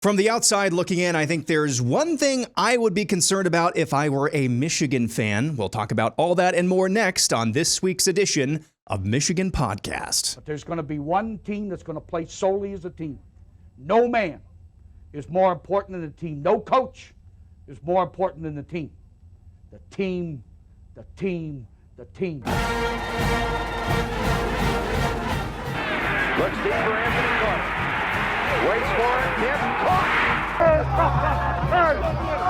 From the outside looking in, I think there's one thing I would be concerned about if I were a Michigan fan. We'll talk about all that and more next on this week's edition of Michigan Podcast. But there's going to be one team that's going to play solely as a team. No man is more important than the team. No coach is more important than the team. The team, the team, the team. Looks deep for Anthony Clark. Waits for it. Gets caught. Hey,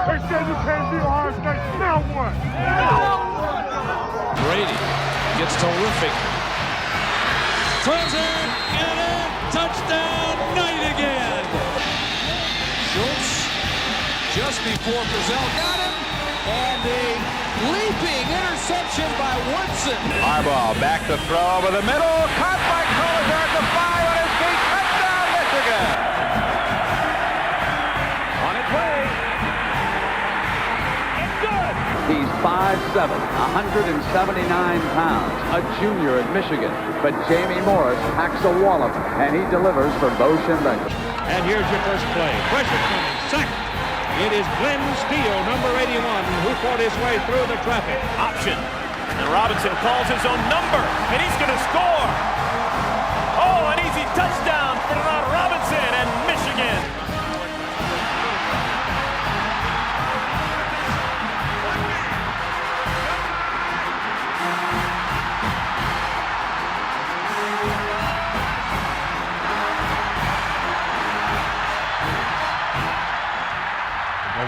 they said you can't be Ohio State. Now what? Brady gets terrific. Throws it and in. Touchdown, Knight again. Schultz just before Brazil got him. And a leaping interception by Woodson. Harbaugh back to throw over the middle. Caught by Collier at the 5 on his feet. Touchdown, Michigan. On its way. It's good. He's 5'7", 179 pounds, a junior at Michigan. But Jamie Morris packs a wallop, and he delivers for Bo Schembechler. And here's your first play. Pressure coming. Sack. It is Glenn Steele, number 81, who fought his way through the traffic. Option. And Robinson calls his own number, and he's going to score. Oh, an easy touchdown for Robinson and Michigan.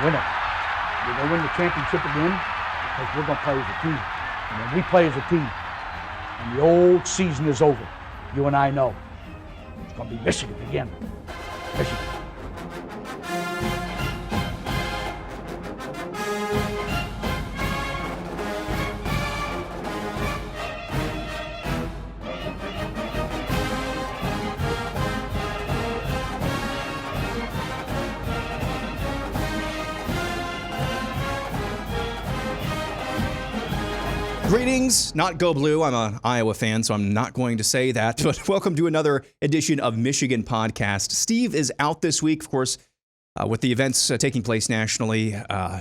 Win it. We're going to win the championship again because we're going to play as a team. And when we play as a team and the old season is over, you and I know it's going to be Michigan again. Michigan. Greetings, not go blue. I'm an Iowa fan, so I'm not going to say that. But welcome to another edition of Michigan Podcast. Steve is out this week, of course, with the events taking place nationally.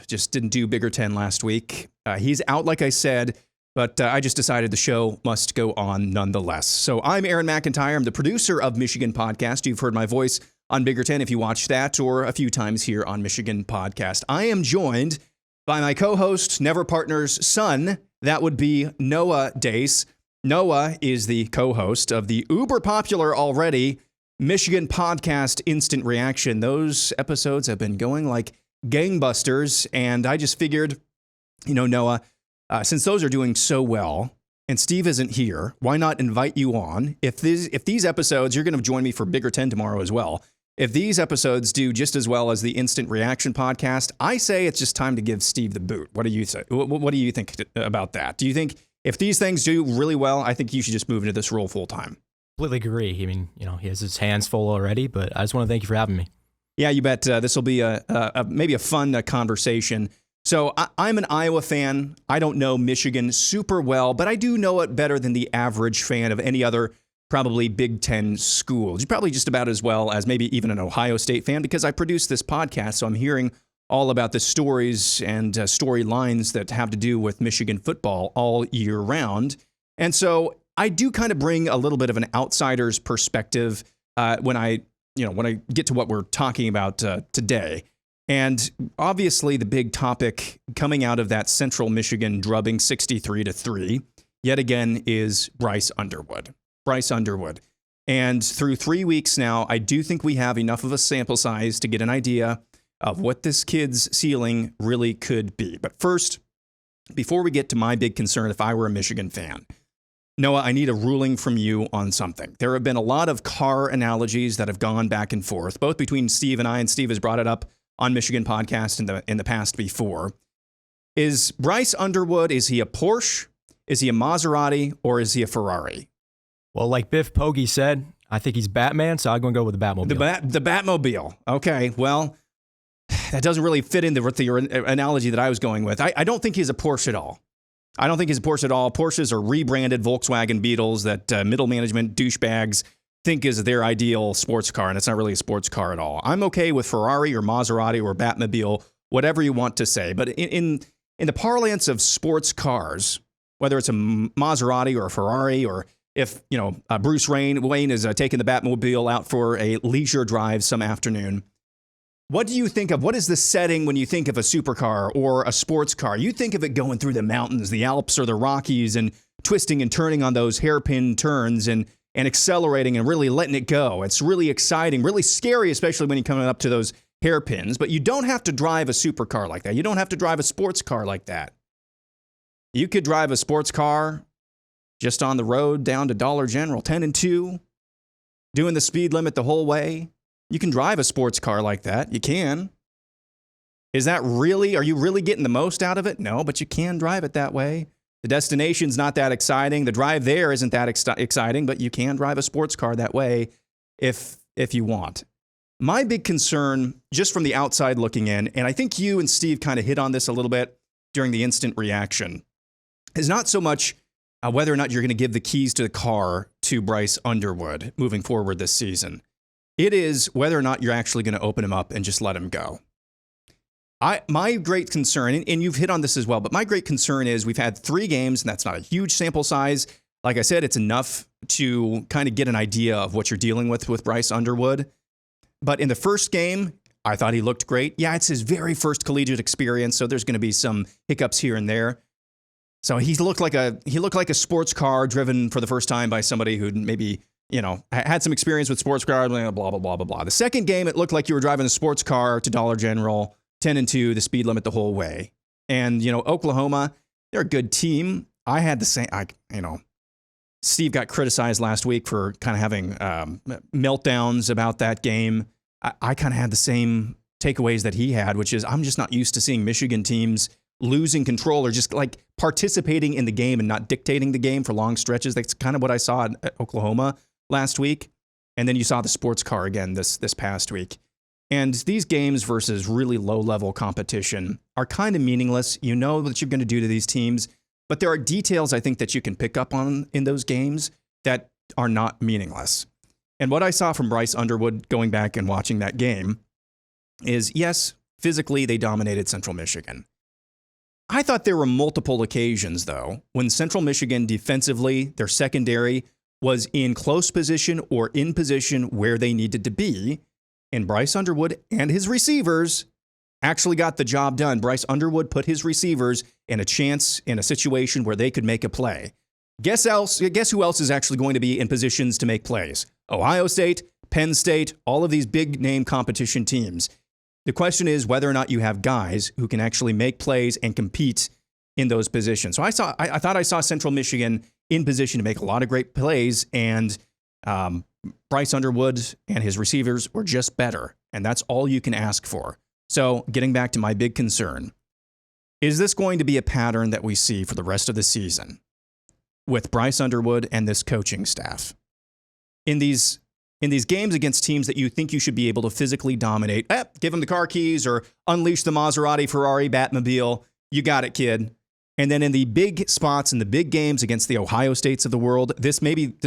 Just didn't do Bigger Ten last week. He's out, like I said, but I just decided the show must go on nonetheless. So I'm Aaron McIntire. I'm the producer of Michigan Podcast. You've heard my voice on Bigger Ten if you watched that, or a few times here on Michigan Podcast. I am joined by my co-host, Never Partner's son. That would be Noah Deace. Noah is the co-host of the uber popular already Michigan Podcast Instant Reaction. Those episodes have been going like gangbusters, and I just figured, Noah, since those are doing so well, and Steve isn't here, why not invite you on? If these episodes, you're going to join me for Bigger Ten tomorrow as well. If these episodes do just as well as the Instant Reaction podcast, I say it's just time to give Steve the boot. What do you say? What do you think about that? Do you think if these things do really well, I think you should just move into this role full time? Completely agree. I mean, he has his hands full already, but I just want to thank you for having me. Yeah, you bet. This will be maybe a fun conversation. So I'm an Iowa fan. I don't know Michigan super well, but I do know it better than the average fan of any other probably Big Ten schools. You're probably just about as well as maybe even an Ohio State fan, because I produce this podcast, so I'm hearing all about the stories and storylines that have to do with Michigan football all year round. And so I do kind of bring a little bit of an outsider's perspective when I get to what we're talking about today. And obviously the big topic coming out of that Central Michigan drubbing 63-3, yet again, is Bryce Underwood. Bryce Underwood. And through 3 weeks now, I do think we have enough of a sample size to get an idea of what this kid's ceiling really could be. But first, before we get to my big concern, if I were a Michigan fan, Noah, I need a ruling from you on something. There have been a lot of car analogies that have gone back and forth, both between Steve and I, and Steve has brought it up on Michigan Podcast in the past before. Is Bryce Underwood, is he a Porsche, is he a Maserati, or is he a Ferrari? Well, like Biff Poggi said, I think he's Batman, so I'm going to go with the Batmobile. The Batmobile. Okay, well, that doesn't really fit into the analogy that I was going with. I don't think he's a Porsche at all. Porsches are rebranded Volkswagen Beetles that middle management douchebags think is their ideal sports car, and it's not really a sports car at all. I'm okay with Ferrari or Maserati or Batmobile, whatever you want to say. But in the parlance of sports cars, whether it's a Maserati or a Ferrari, or if Bruce Wayne is taking the Batmobile out for a leisure drive some afternoon, what do you think of? What is the setting when you think of a supercar or a sports car? You think of it going through the mountains, the Alps or the Rockies, and twisting and turning on those hairpin turns and accelerating and really letting it go. It's really exciting, really scary, especially when you're coming up to those hairpins. But you don't have to drive a supercar like that. You don't have to drive a sports car like that. You could drive a sports car just on the road down to Dollar General, 10 and 2, doing the speed limit the whole way. You can drive a sports car like that. You can. Are you really getting the most out of it? No, but you can drive it that way. The destination's not that exciting. The drive there isn't that exciting, but you can drive a sports car that way if you want. My big concern, just from the outside looking in, and I think you and Steve kind of hit on this a little bit during the instant reaction, is not so much whether or not you're going to give the keys to the car to Bryce Underwood moving forward this season. It is whether or not you're actually going to open him up and just let him go. My great concern, and you've hit on this as well, but my great concern is we've had 3 games, and that's not a huge sample size. Like I said, it's enough to kind of get an idea of what you're dealing with Bryce Underwood. But in the first game, I thought he looked great. Yeah, it's his very first collegiate experience, so there's going to be some hiccups here and there. So he looked like a sports car driven for the first time by somebody who maybe had some experience with sports cars, blah, blah, blah, blah, blah. The second game, it looked like you were driving a sports car to Dollar General, 10 and 2, the speed limit the whole way. And, Oklahoma, they're a good team. I had the same, Steve got criticized last week for kind of having meltdowns about that game. I kind of had the same takeaways that he had, which is I'm just not used to seeing Michigan teams losing control or just like participating in the game and not dictating the game for long stretches. That's kind of what I saw at Oklahoma last week. And then you saw the sports car again this past week. And these games versus really low-level competition are kind of meaningless. You know what you're going to do to these teams, but there are details I think that you can pick up on in those games that are not meaningless. And what I saw from Bryce Underwood going back and watching that game is, yes, physically they dominated Central Michigan. I thought there were multiple occasions, though, when Central Michigan defensively, their secondary, was in close position or in position where they needed to be, and Bryce Underwood and his receivers actually got the job done. Bryce Underwood put his receivers in a chance in a situation where they could make a play. Guess who else is actually going to be in positions to make plays? Ohio State, Penn State, all of these big-name competition teams. The question is whether or not you have guys who can actually make plays and compete in those positions. So I thought I saw Central Michigan in position to make a lot of great plays, and Bryce Underwood and his receivers were just better, and that's all you can ask for. So getting back to my big concern, is this going to be a pattern that we see for the rest of the season with Bryce Underwood and this coaching staff? In these games against teams that you think you should be able to physically dominate, give them the car keys or unleash the Maserati, Ferrari, Batmobile. You got it, kid. And then in the big spots, in the big games against the Ohio States of the world, this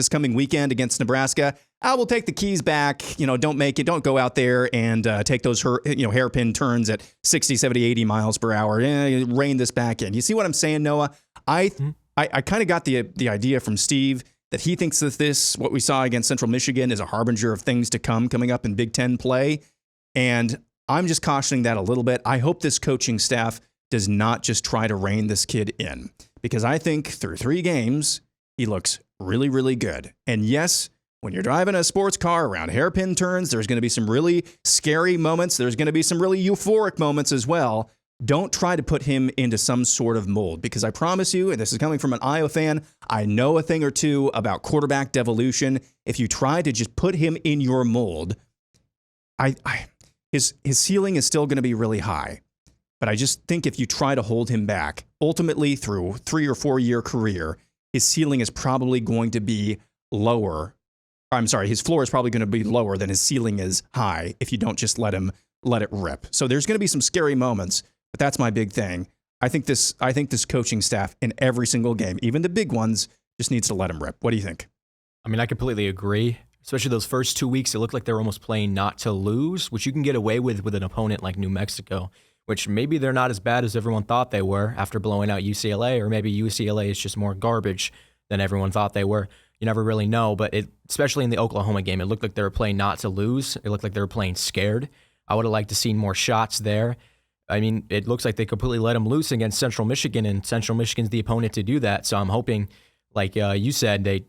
coming weekend against Nebraska, I will take the keys back. Don't go out there and take those hairpin turns at 60, 70, 80 miles per hour. Rein this back in. You see what I'm saying, Noah? I kind of got the idea from Steve that he thinks that what we saw against Central Michigan is a harbinger of things to come coming up in Big Ten play. And I'm just cautioning that a little bit. I hope this coaching staff does not just try to rein this kid in, because I think through 3 games, he looks really, really good. And yes, when you're driving a sports car around hairpin turns, there's going to be some really scary moments. There's going to be some really euphoric moments as well. Don't try to put him into some sort of mold, because I promise you, and this is coming from an Iowa fan, I know a thing or two about quarterback devolution. If you try to just put him in your mold, his ceiling is still going to be really high. But I just think if you try to hold him back, ultimately through 3 or 4 year career, his ceiling is probably going to be lower. His floor is probably going to be lower than his ceiling is high if you don't just let it rip. So there's going to be some scary moments, but that's my big thing. I think this coaching staff in every single game, even the big ones, just needs to let him rip. What do you think? I mean, I completely agree. especially those first 2 weeks, it looked like they were almost playing not to lose, which you can get away with an opponent like New Mexico, which maybe they're not as bad as everyone thought they were after blowing out UCLA, or maybe UCLA is just more garbage than everyone thought they were. You never really know, but especially in the Oklahoma game, it looked like they were playing not to lose. It looked like they were playing scared. I would have liked to see more shots there. I mean, it looks like they completely let them loose against Central Michigan, and Central Michigan's the opponent to do that. So I'm hoping, like you said, they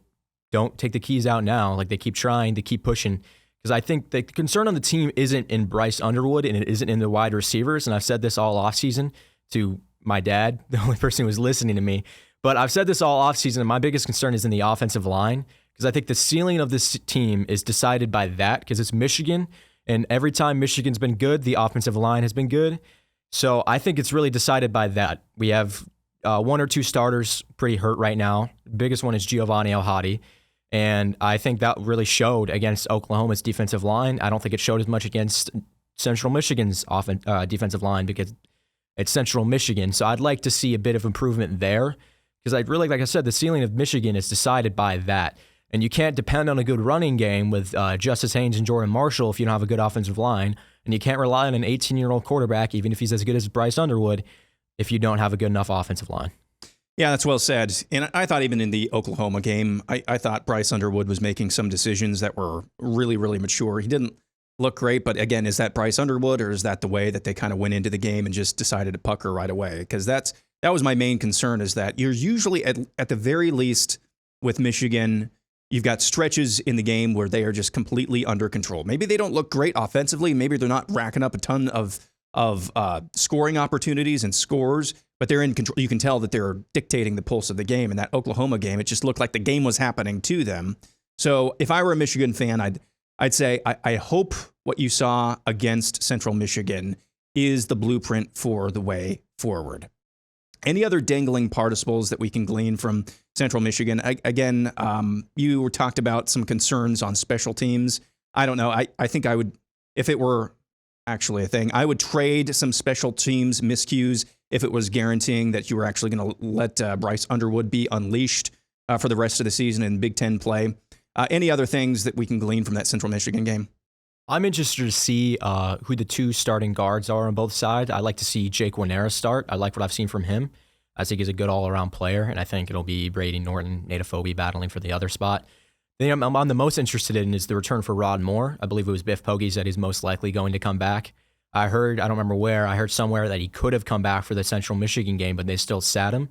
don't take the keys out now. Like, they keep trying to keep pushing. Because I think the concern on the team isn't in Bryce Underwood, and it isn't in the wide receivers. And I've said this all offseason to my dad, the only person who was listening to me. But I've said this all offseason, and my biggest concern is in the offensive line, because I think the ceiling of this team is decided by that, because it's Michigan, and every time Michigan's been good, the offensive line has been good. So I think it's really decided by that. We have one or two starters pretty hurt right now. The biggest one is Giovanni El-Hadi, and I think that really showed against Oklahoma's defensive line. I don't think it showed as much against Central Michigan's defensive line, because it's Central Michigan. So I'd like to see a bit of improvement there. Because I really, like I said, the ceiling of Michigan is decided by that. And you can't depend on a good running game with Justice Haynes and Jordan Marshall if you don't have a good offensive line. And you can't rely on an 18-year-old quarterback, even if he's as good as Bryce Underwood, if you don't have a good enough offensive line. Yeah, that's well said. And I thought even in the Oklahoma game, I thought Bryce Underwood was making some decisions that were really, really mature. He didn't look great, but again, is that Bryce Underwood, or is that the way that they kind of went into the game and just decided to pucker right away? Because that was my main concern, is that you're usually, at the very least, with Michigan, you've got stretches in the game where they are just completely under control. Maybe they don't look great offensively. Maybe they're not racking up a ton of scoring opportunities and scores, but they're in control. You can tell that they're dictating the pulse of the game. In that Oklahoma game, it just looked like the game was happening to them. So if I were a Michigan fan, I'd say I hope what you saw against Central Michigan is the blueprint for the way forward. Any other dangling participles that we can glean from Central Michigan? Again, you talked about some concerns on special teams. I don't know. I think I would, if it were actually a thing, I would trade some special teams miscues if it was guaranteeing that you were actually going to let Bryce Underwood be unleashed for the rest of the season in Big Ten play. Any other things that we can glean from that Central Michigan game? I'm interested to see who the two starting guards are on both sides. I'd like to see Jake Wanera start. I like what I've seen from him. I think he's a good all-around player, and I think it'll be Brady Norton, Nate Afobe battling for the other spot. The thing I'm the most interested in is the return for Rod Moore. I believe it was Biff Poggi said he's most likely going to come back. I don't remember where, I heard somewhere that he could have come back for the Central Michigan game, but they still sat him.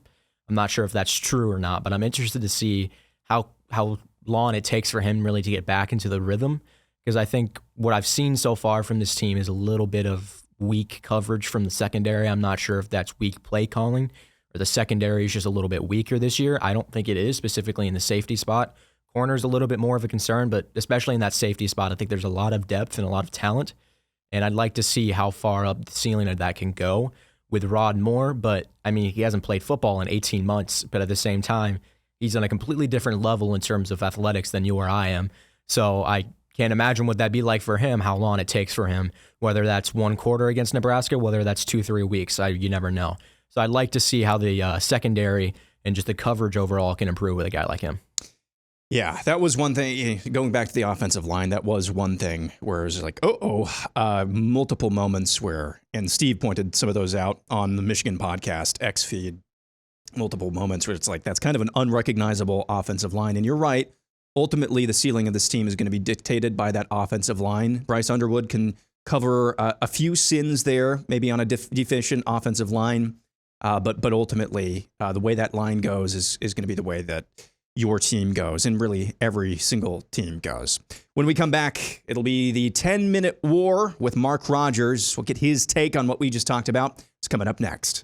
I'm not sure if that's true or not, but I'm interested to see how long it takes for him really to get back into the rhythm. Because I think what I've seen so far from this team is a little bit of weak coverage from the secondary. I'm not sure if that's weak play calling or the secondary is just a little bit weaker this year. I don't think it is, specifically in the safety spot. Corner's a little bit more of a concern, but especially in that safety spot, I think there's a lot of depth and a lot of talent. And I'd like to see how far up the ceiling of that can go with Rod Moore. But, I mean, he hasn't played football in 18 months, but at the same time, he's on a completely different level in terms of athletics than you or I am. So I can't imagine what that'd be like for him, how long it takes for him, whether that's one quarter against Nebraska, whether that's 2-3 weeks. You never know. So I'd like to see how the secondary and just the coverage overall can improve with a guy like him. Yeah, that was one thing. Going back to the offensive line, that was one thing where it was like, multiple moments where, and Steve pointed some of those out on the Michigan podcast, X feed, multiple moments where it's like, that's kind of an unrecognizable offensive line. And you're right. Ultimately, the ceiling of this team is going to be dictated by that offensive line. Bryce Underwood can cover a few sins there, maybe on a deficient offensive line. But ultimately, the way that line goes is going to be the way that your team goes, and really every single team goes. When we come back, it'll be the 10-minute war with Mark Rogers. We'll get his take on what we just talked about. It's coming up next.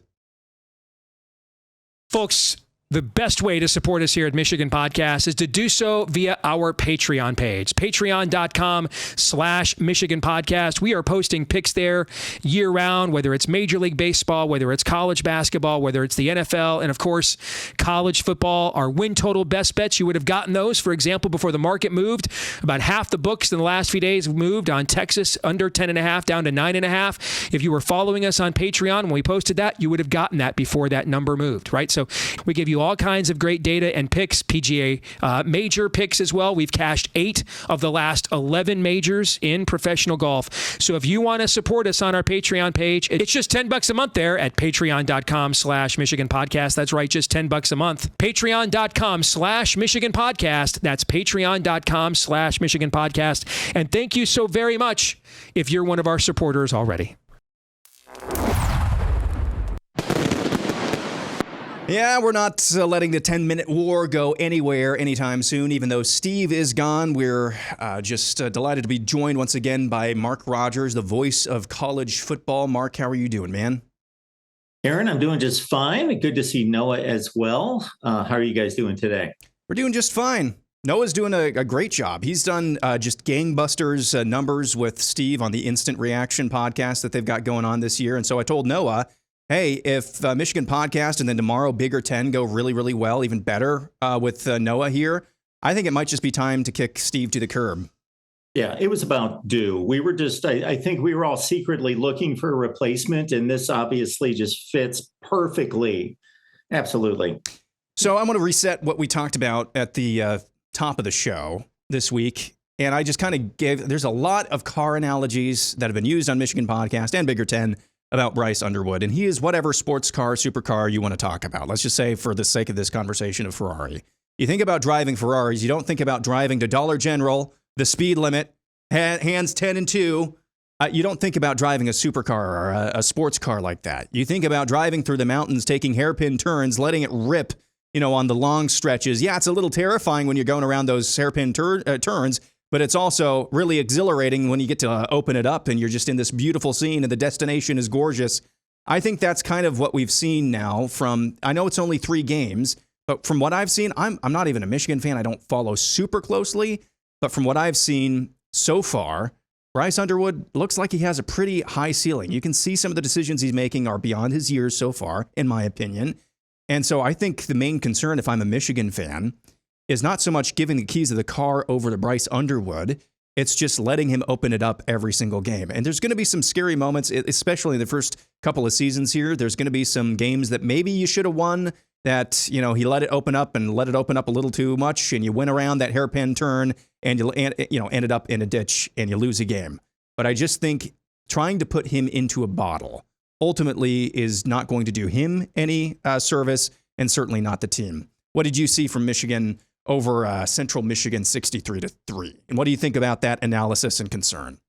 Folks, the best way to support us here at Michigan Podcast is to do so via our Patreon page, patreon.com/Michigan Podcast. We are posting picks there year round, whether it's Major League Baseball, whether it's college basketball, whether it's the NFL, and of course, college football. Our win total best bets, you would have gotten those, for example, before the market moved. About half the books in the last few days moved on Texas under 10.5 down to 9.5. If you were following us on Patreon when we posted that, you would have gotten that before that number moved, right? So we give you all kinds of great data and picks, PGA major picks as well. We've cashed 8 of the last 11 majors in professional golf. So if you want to support us on our Patreon page, it's just $10 a month there at patreon.com/Michigan Podcast. That's right, just $10 a month. Patreon.com/Michigan Podcast. That's patreon.com/Michigan Podcast. And thank you so very much if you're one of our supporters already. Yeah, we're not letting the 10-minute war go anywhere anytime soon. Even though Steve is gone, we're just delighted to be joined once again by Mark Rogers, the voice of college football. Mark, how are you doing, man? Aaron, I'm doing just fine. Good to see Noah as well. How are you guys doing today? We're doing just fine. Noah's doing a great job. He's done just gangbusters numbers with Steve on the Instant Reaction podcast that they've got going on this year. And so I told Noah, hey, if Michigan Podcast and then tomorrow Big or 10 go really, really well, even better with Noah here, I think it might just be time to kick Steve to the curb. Yeah, it was about due. We were just, I think we were all secretly looking for a replacement, and this obviously just fits perfectly. Absolutely. So I want to reset what we talked about at the top of the show this week. And I just kind of there's a lot of car analogies that have been used on Michigan Podcast and Bigger 10 about Bryce Underwood. And he is whatever sports car, supercar you want to talk about. Let's just say, for the sake of this conversation, a Ferrari. You think about driving Ferraris, you don't think about driving to Dollar General, the speed limit, hands 10 and 2. You don't think about driving a supercar or a sports car like that. You think about driving through the mountains, taking hairpin turns, letting it rip, on the long stretches. Yeah, it's a little terrifying when you're going around those hairpin turns, but it's also really exhilarating when you get to open it up and you're just in this beautiful scene and the destination is gorgeous. I think that's kind of what we've seen now from, I know it's only 3 games, but from what I've seen, I'm not even a Michigan fan. I don't follow super closely, but from what I've seen so far, Bryce Underwood looks like he has a pretty high ceiling. You can see some of the decisions he's making are beyond his years so far, in my opinion. And so I think the main concern, if I'm a Michigan fan, is not so much giving the keys of the car over to Bryce Underwood. It's just letting him open it up every single game. And there's going to be some scary moments, especially in the first couple of seasons here. There's going to be some games that maybe you should have won that, he let it open up a little too much, and you went around that hairpin turn and you ended up in a ditch and you lose a game. But I just think trying to put him into a bottle ultimately is not going to do him any service, and certainly not the team. What did you see from Michigan over Central Michigan 63-3? And what do you think about that analysis and concern?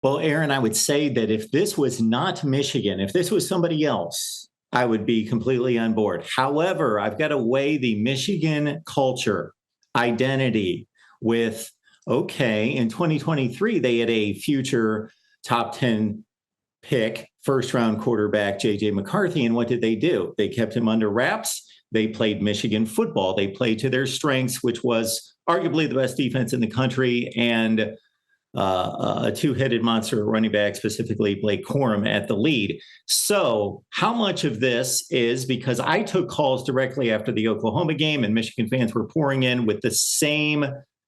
Well, Aaron, I would say that if this was not Michigan, if this was somebody else, I would be completely on board. However, I've got to weigh the Michigan culture, identity with, okay, in 2023, they had a future top 10 pick, first-round quarterback, J.J. McCarthy, and what did they do? They kept him under wraps. They played Michigan football. They played to their strengths, which was arguably the best defense in the country, and a two-headed monster running back, specifically Blake Corum, at the lead. So how much of this is because I took calls directly after the Oklahoma game, and Michigan fans were pouring in with the same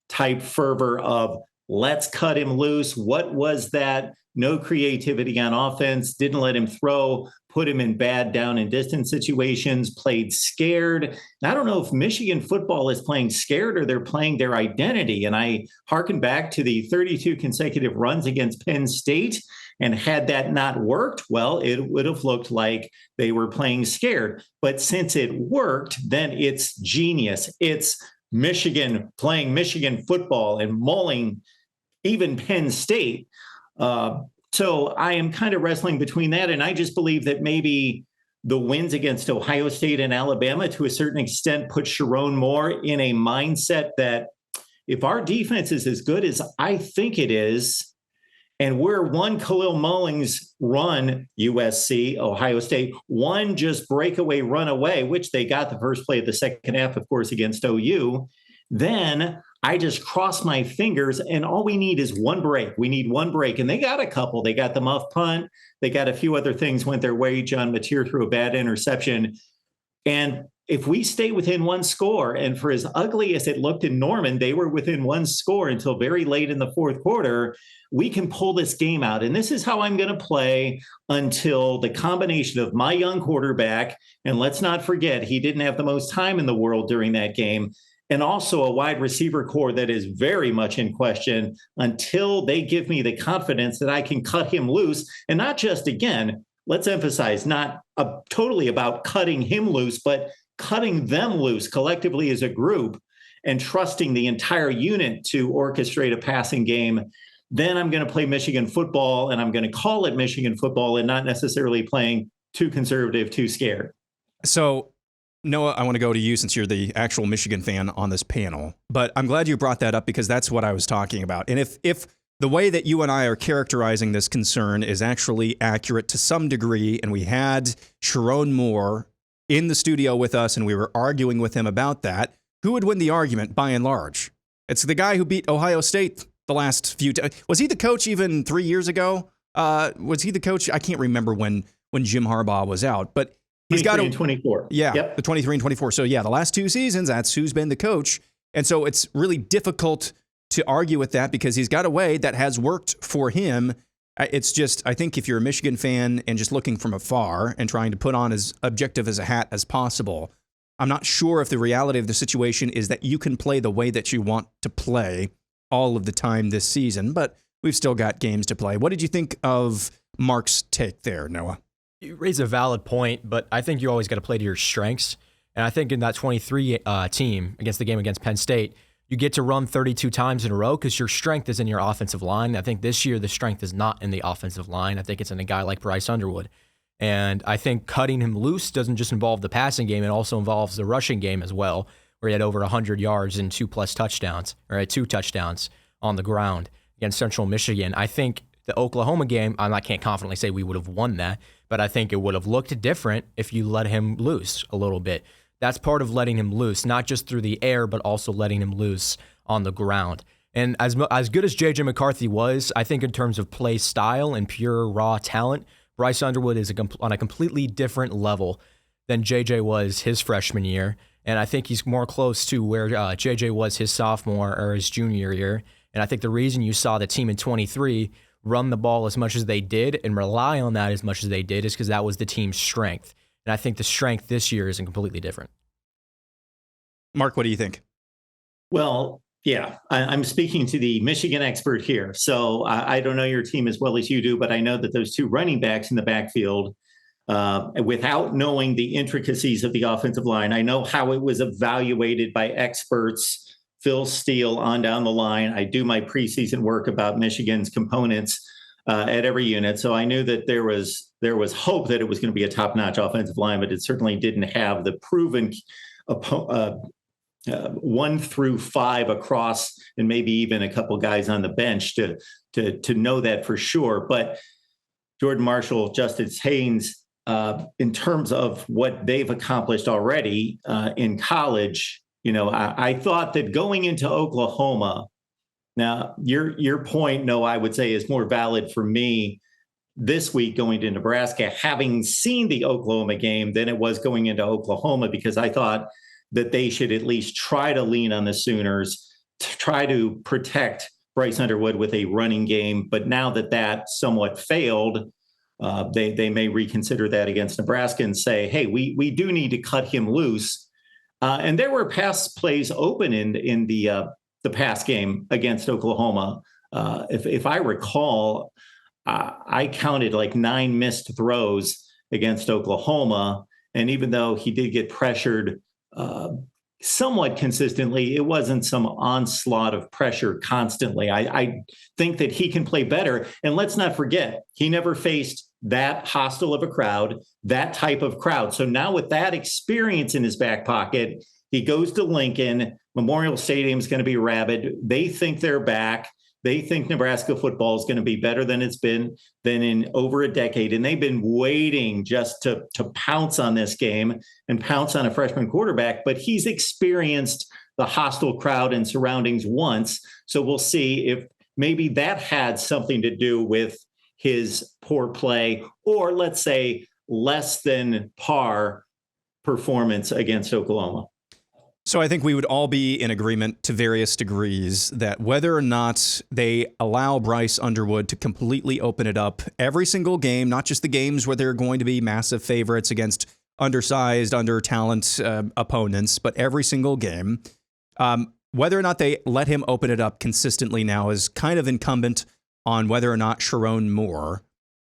type fervor of, let's cut him loose. What was that? No creativity on offense, didn't let him throw, put him in bad down and distance situations, played scared. And I don't know if Michigan football is playing scared or they're playing their identity. And I hearken back to the 32 consecutive runs against Penn State. And had that not worked, well, it would have looked like they were playing scared. But since it worked, then it's genius. It's Michigan playing Michigan football and mauling even Penn State. So I am kind of wrestling between that. And I just believe that maybe the wins against Ohio State and Alabama to a certain extent put Sherrone Moore in a mindset that if our defense is as good as I think it is, and we're one Khalil Mullings run, USC, Ohio State, one just breakaway run away, which they got the first play of the second half, of course, against OU, then I just cross my fingers, and all we need is one break. We need one break, and they got a couple. They got the muff punt. They got a few other things went their way. John Mateer threw a bad interception. And if we stay within one score, and for as ugly as it looked in Norman, they were within one score until very late in the fourth quarter, we can pull this game out. And this is how I'm going to play until the combination of my young quarterback, and let's not forget, he didn't have the most time in the world during that game, and also a wide receiver core that is very much in question, until they give me the confidence that I can cut him loose. And not just, again, let's emphasize, not totally about cutting him loose, but cutting them loose collectively as a group and trusting the entire unit to orchestrate a passing game. Then I'm going to play Michigan football, and I'm going to call it Michigan football and not necessarily playing too conservative, too scared. So, Noah, I want to go to you since you're the actual Michigan fan on this panel, but I'm glad you brought that up because that's what I was talking about. And if the way that you and I are characterizing this concern is actually accurate to some degree, and we had Sherrone Moore in the studio with us and we were arguing with him about that, who would win the argument by and large? It's the guy who beat Ohio State the last few times. Was he the coach even 3 years ago? Was he the coach? I can't remember when Jim Harbaugh was out, but he's got 24. Yeah, yep. The 23 and 24. So yeah, the last 2 seasons, that's who's been the coach. And so it's really difficult to argue with that because he's got a way that has worked for him. It's just, I think if you're a Michigan fan and just looking from afar and trying to put on as objective as a hat as possible, I'm not sure if the reality of the situation is that you can play the way that you want to play all of the time this season, but we've still got games to play. What did you think of Mark's take there, Noah? You raise a valid point, but I think you always got to play to your strengths. And I think in that 23 team against the game against Penn State, you get to run 32 times in a row because your strength is in your offensive line. I think this year the strength is not in the offensive line. I think it's in a guy like Bryce Underwood. And I think cutting him loose doesn't just involve the passing game, it also involves the rushing game as well, where he had over 100 yards and 2+ touchdowns, or had 2 touchdowns on the ground against Central Michigan. I think the Oklahoma game, I can't confidently say we would have won that, but I think it would have looked different if you let him loose a little bit. That's part of letting him loose, not just through the air, but also letting him loose on the ground. And as good as J.J. McCarthy was, I think in terms of play style and pure raw talent, Bryce Underwood is on a completely different level than J.J. was his freshman year. And I think he's more close to where J.J. was his sophomore or his junior year. And I think the reason you saw the team in 23 run the ball as much as they did and rely on that as much as they did is because that was the team's strength. And I think the strength this year is completely different. Mark, what do you think? Well, yeah, I'm speaking to the Michigan expert here. So I don't know your team as well as you do, but I know that those 2 running backs in the backfield, without knowing the intricacies of the offensive line, I know how it was evaluated by experts, Phil Steele on down the line. I do my preseason work about Michigan's components at every unit. So I knew that there was hope that it was going to be a top-notch offensive line, but it certainly didn't have the proven 1 through 5 across, and maybe even a couple guys on the bench to know that for sure. But Jordan Marshall, Justice Haynes, in terms of what they've accomplished already in college, I thought that going into Oklahoma. Now, your point, no, I would say is more valid for me this week going to Nebraska, having seen the Oklahoma game, than it was going into Oklahoma, because I thought that they should at least try to lean on the Sooners, to try to protect Bryce Underwood with a running game. But now that somewhat failed, they may reconsider that against Nebraska and say, hey, we do need to cut him loose. And there were pass plays open in the pass game against Oklahoma. If I recall, I counted like 9 missed throws against Oklahoma. And even though he did get pressured somewhat consistently, it wasn't some onslaught of pressure constantly. I think that he can play better. And let's not forget, he never faced that hostile of a crowd, that type of crowd. So now with that experience in his back pocket, he goes to Lincoln. Memorial Stadium is going to be rabid. They think they're back. They think Nebraska football is going to be better than it's been in over a decade. And they've been waiting just to pounce on this game and pounce on a freshman quarterback. But he's experienced the hostile crowd and surroundings once. So we'll see if maybe that had something to do with his poor play, or let's say less than par performance against Oklahoma. So I think we would all be in agreement to various degrees that whether or not they allow Bryce Underwood to completely open it up every single game, not just the games where they're going to be massive favorites against undersized, under-talent opponents, but every single game, whether or not they let him open it up consistently now is kind of incumbent on whether or not Sherrone Moore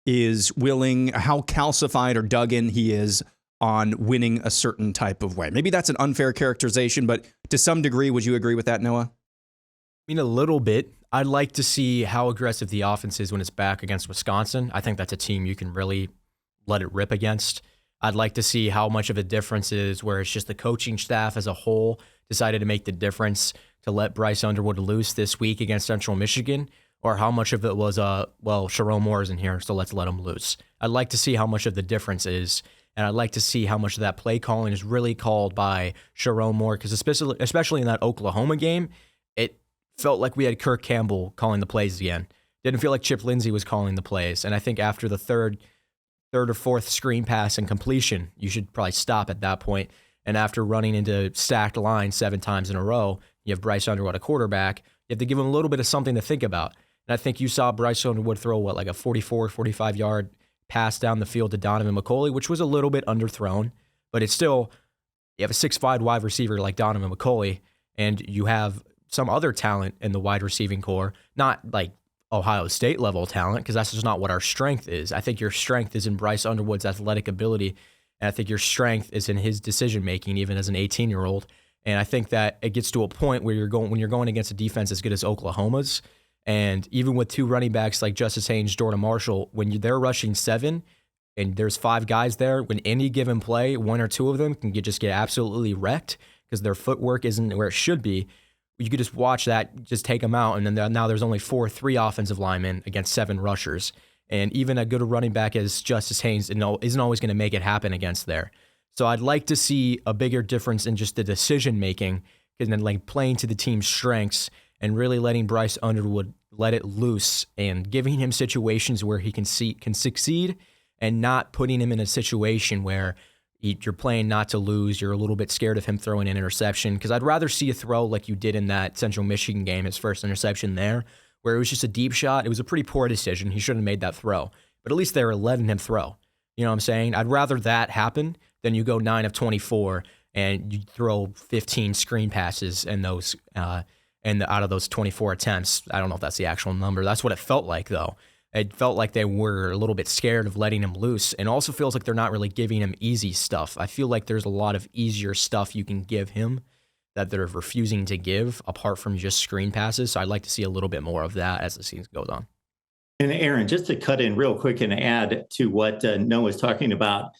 is willing, how calcified or dug in he is on winning a certain type of way. Maybe that's an unfair characterization, but to some degree, would you agree with that, Noah? I mean, a little bit. I'd like to see how aggressive the offense is when it's back against Wisconsin. I think that's a team you can really let it rip against. I'd like to see how much of a difference is where it's just the coaching staff as a whole decided to make the difference to let Bryce Underwood loose this week against Central Michigan, or how much of it was, Sherrone Moore isn't here, so let's let him loose. I'd like to see how much of the difference is. And I'd like to see how much of that play calling is really called by Sherrone Moore, because especially in that Oklahoma game, it felt like we had Kirk Campbell calling the plays again. Didn't feel like Chip Lindsey was calling the plays. And I think after the third or fourth screen pass and completion, you should probably stop at that point. And after running into stacked lines 7 times in a row, you have Bryce Underwood, a quarterback. You have to give him a little bit of something to think about. And I think you saw Bryce Underwood throw, like a 44, 45-yard pass down the field to Donovan McCulley, which was a little bit underthrown, but it's still, you have a 6'5" wide receiver like Donovan McCulley, and you have some other talent in the wide receiving core, not like Ohio State level talent, because that's just not what our strength is. I think your strength is in Bryce Underwood's athletic ability, and I think your strength is in his decision-making, even as an 18-year-old. And I think that it gets to a point where when you're going against a defense as good as Oklahoma's, and even with 2 running backs like Justice Haynes, Jordan Marshall, when they're rushing 7 and there's 5 guys there, when any given play, 1 or 2 of them can just get absolutely wrecked because their footwork isn't where it should be, you could just watch that, just take them out, and then now there's only 3 offensive linemen against 7 rushers. And even a good running back as Justice Haynes isn't always going to make it happen against there. So I'd like to see a bigger difference in just the decision-making and then like playing to the team's strengths and really letting Bryce Underwood let it loose and giving him situations where he can succeed and not putting him in a situation where you're playing not to lose. You're a little bit scared of him throwing an interception, because I'd rather see a throw like you did in that Central Michigan game, his first interception there, where it was just a deep shot. It was a pretty poor decision. He shouldn't have made that throw, but at least they were letting him throw. You know what I'm saying? I'd rather that happen than you go 9 of 24 and you throw 15 screen passes in those and out of those 24 attempts. I don't know if that's the actual number. That's what it felt like, though. It felt like they were a little bit scared of letting him loose, and also feels like they're not really giving him easy stuff. I feel like there's a lot of easier stuff you can give him that they're refusing to give apart from just screen passes. So I'd like to see a little bit more of that as the season goes on. And Aaron, just to cut in real quick and add to what Noah's talking about,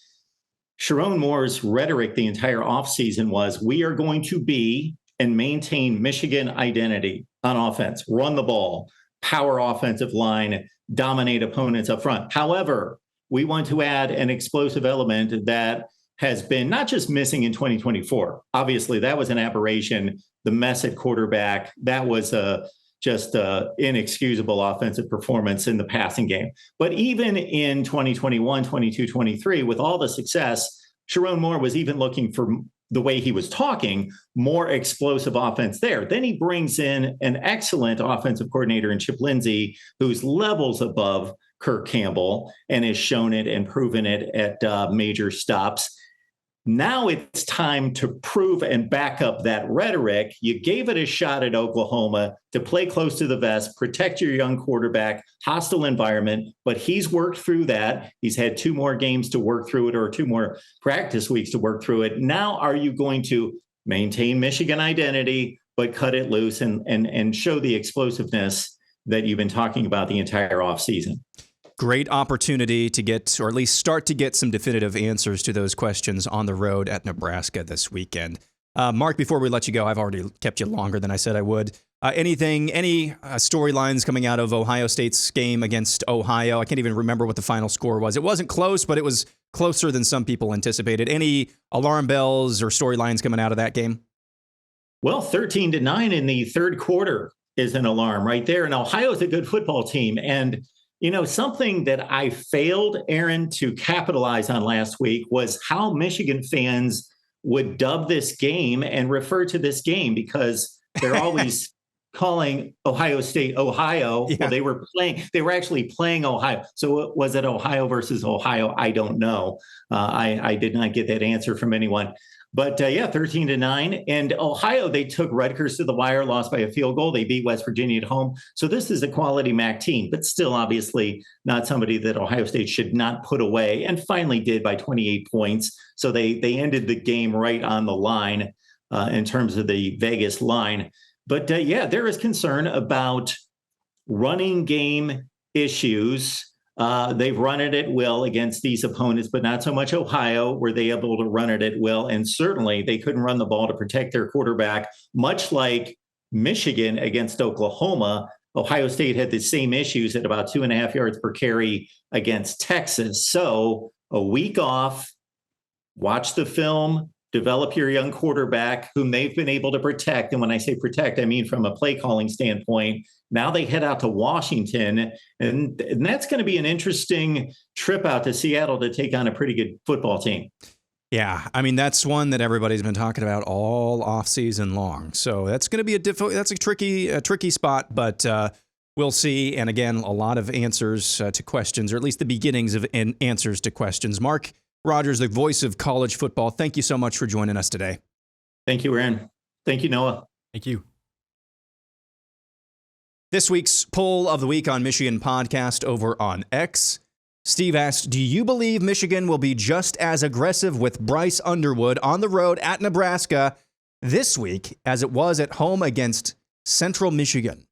Sherrone Moore's rhetoric the entire offseason was, we are going to be and maintain Michigan identity on offense, run the ball, power offensive line, dominate opponents up front. However, we want to add an explosive element that has been not just missing in 2024. Obviously, that was an aberration. The mess at quarterback, that was just inexcusable offensive performance in the passing game. But even in 2021, 22, 23, with all the success, Sherrone Moore was even looking for, the way he was talking, more explosive offense there. Then he brings in an excellent offensive coordinator in Chip Lindsey, who's levels above Kirk Campbell and has shown it and proven it at major stops. Now it's time to prove and back up that rhetoric. You gave it a shot at Oklahoma to play close to the vest, protect your young quarterback, hostile environment, but he's worked through that. He's had 2 more games to work through it, or 2 more practice weeks to work through it. Now, are you going to maintain Michigan identity, but cut it loose and show the explosiveness that you've been talking about the entire offseason? Great opportunity to get, or at least start to get, some definitive answers to those questions on the road at Nebraska this weekend. Mark, before we let you go, I've already kept you longer than I said I would. Any storylines coming out of Ohio State's game against Ohio? I can't even remember what the final score was. It wasn't close, but it was closer than some people anticipated. Any alarm bells or storylines coming out of that game? Well, 13-9 in the third quarter is an alarm right there. And Ohio's a good football team. And Something that I failed, Aaron, to capitalize on last week was how Michigan fans would dub this game and refer to this game, because they're always calling Ohio State Ohio. Yeah. Well, they were actually playing Ohio. So was it Ohio versus Ohio? I don't know. I did not get that answer from anyone. But 13-9. And Ohio, they took Rutgers to the wire, lost by a field goal. They beat West Virginia at home. So this is a quality MAC team, but still obviously not somebody that Ohio State should not put away, and finally did by 28 points. So they ended the game right on the line in terms of the Vegas line. But there is concern about running game issues. They've run it at will against these opponents, but not so much Ohio, were they able to run it at will. And certainly they couldn't run the ball to protect their quarterback, much like Michigan against Oklahoma. Ohio State had the same issues at about 2.5 yards per carry against Texas. So a week off, watch the film, develop your young quarterback whom they've been able to protect. And when I say protect, I mean from a play calling standpoint. Now they head out to Washington, and that's going to be an interesting trip out to Seattle to take on a pretty good football team. Yeah, I mean, that's one that everybody's been talking about all offseason long. So that's going to be that's a tricky spot, but we'll see. And again, a lot of answers to questions, or at least the beginnings of answers to questions. Mark Rogers, the voice of college football, thank you so much for joining us today. Thank you, Aaron. Thank you, Noah. Thank you. This week's poll of the week on Michigan podcast over on X. Steve asked, do you believe Michigan will be just as aggressive with Bryce Underwood on the road at Nebraska this week as it was at home against Central Michigan?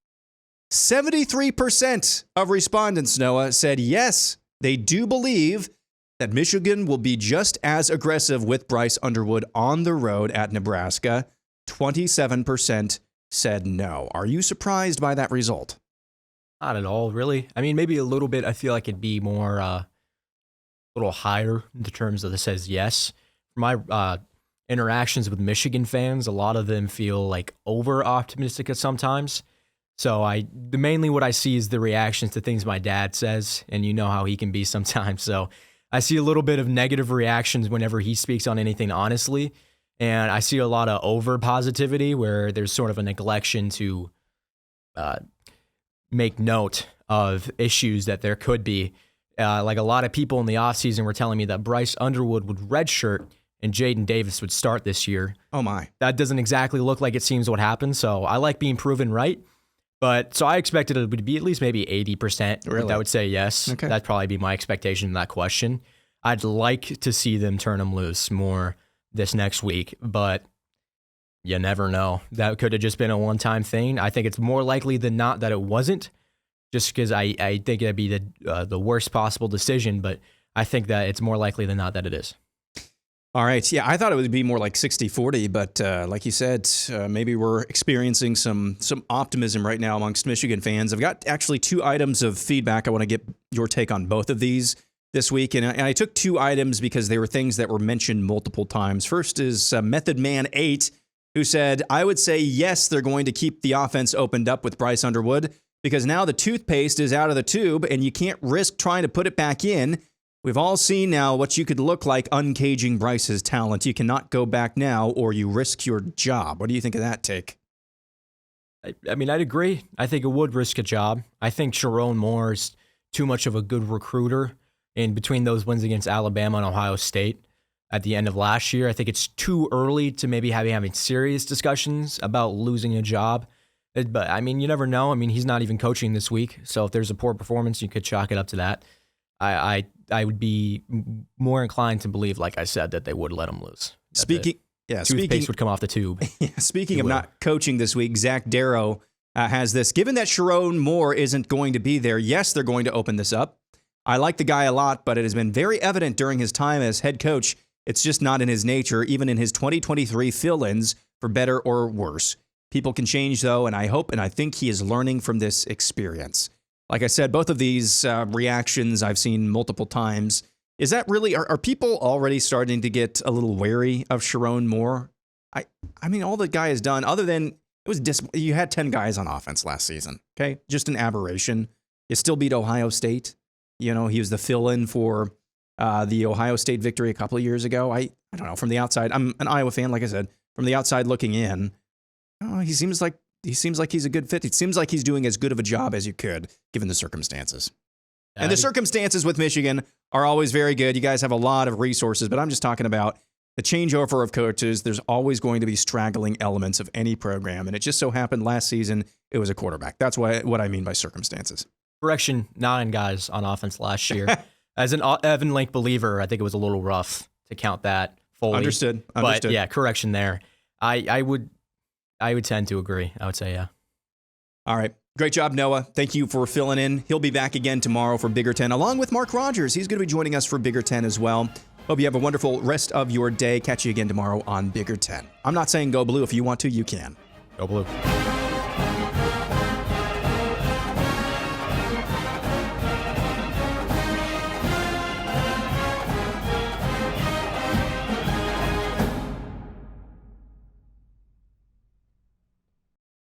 73% of respondents, Noah, said yes, they do believe that Michigan will be just as aggressive with Bryce Underwood on the road at Nebraska. 27% said no. Are you surprised by that result? Not at all, really. I mean, maybe a little bit. I feel like it'd be more, a little higher in the terms of the says yes. My interactions with Michigan fans, a lot of them feel like over optimistic at sometimes. So mainly what I see is the reactions to things my dad says, and you know how he can be sometimes. So I see a little bit of negative reactions whenever he speaks on anything honestly. And I see a lot of over positivity where there's sort of a neglection to make note of issues that there could be. Like a lot of people in the offseason were telling me that Bryce Underwood would redshirt and Jaden Davis would start this year. Oh my. That doesn't exactly look like it seems what happened. So I like being proven right. But so I expected it would be at least maybe 80%. Really? That would say yes. Okay. That'd probably be my expectation in that question. I'd like to see them turn him loose more this next week, but you never know. That could have just been a one-time thing. I think it's more likely than not that it wasn't, just because I think it'd be the worst possible decision, but I think that it's more likely than not that it is. All right. Yeah, I thought it would be more like 60-40, but like you said, maybe we're experiencing some optimism right now amongst Michigan fans. I've got actually 2 items of feedback. I want to get your take on both of these this week, and I took 2 items because they were things that were mentioned multiple times. First is Method Man 8, who said, I would say yes, they're going to keep the offense opened up with Bryce Underwood because now the toothpaste is out of the tube and you can't risk trying to put it back in. We've all seen now what you could look like uncaging Bryce's talent. You cannot go back now or you risk your job. What do you think of that take? I mean, I'd agree. I think it would risk a job. I think Sherrone Moore is too much of a good recruiter. In between those wins against Alabama and Ohio State at the end of last year, I think it's too early to maybe having serious discussions about losing a job. But, I mean, you never know. I mean, he's not even coaching this week. So if there's a poor performance, you could chalk it up to that. I would be more inclined to believe, like I said, that they would let him loose. Toothpaste would come off the tube. Speaking of not coaching this week, Zach Darrow has this. Given that Sherrone Moore isn't going to be there, yes, they're going to open this up. I like the guy a lot, but it has been very evident during his time as head coach, it's just not in his nature, even in his 2023 fill-ins, for better or worse. People can change, though, and I hope and I think he is learning from this experience. Like I said, both of these reactions I've seen multiple times. Is that really, are people already starting to get a little wary of Sherrone Moore? I mean, all the guy has done, other than, you had 10 guys on offense last season, okay? Just an aberration. You still beat Ohio State. You know, he was the fill-in for the Ohio State victory a couple of years ago. I don't know. From the outside, I'm an Iowa fan, like I said. From the outside looking in, he seems like he's a good fit. It seems like he's doing as good of a job as you could, given the circumstances. And the circumstances with Michigan are always very good. You guys have a lot of resources, but I'm just talking about the changeover of coaches. There's always going to be straggling elements of any program, and it just so happened last season it was a quarterback. That's what I mean by circumstances. Correction, 9 guys on offense last year. As an Evan Link believer, I think it was a little rough to count that fully. Understood. But yeah, correction there. I would tend to agree. I would say, yeah. All right. Great job, Noah. Thank you for filling in. He'll be back again tomorrow for Bigger 10, along with Mark Rogers. He's going to be joining us for Bigger 10 as well. Hope you have a wonderful rest of your day. Catch you again tomorrow on Bigger 10. I'm not saying go blue. If you want to, you can. Go blue.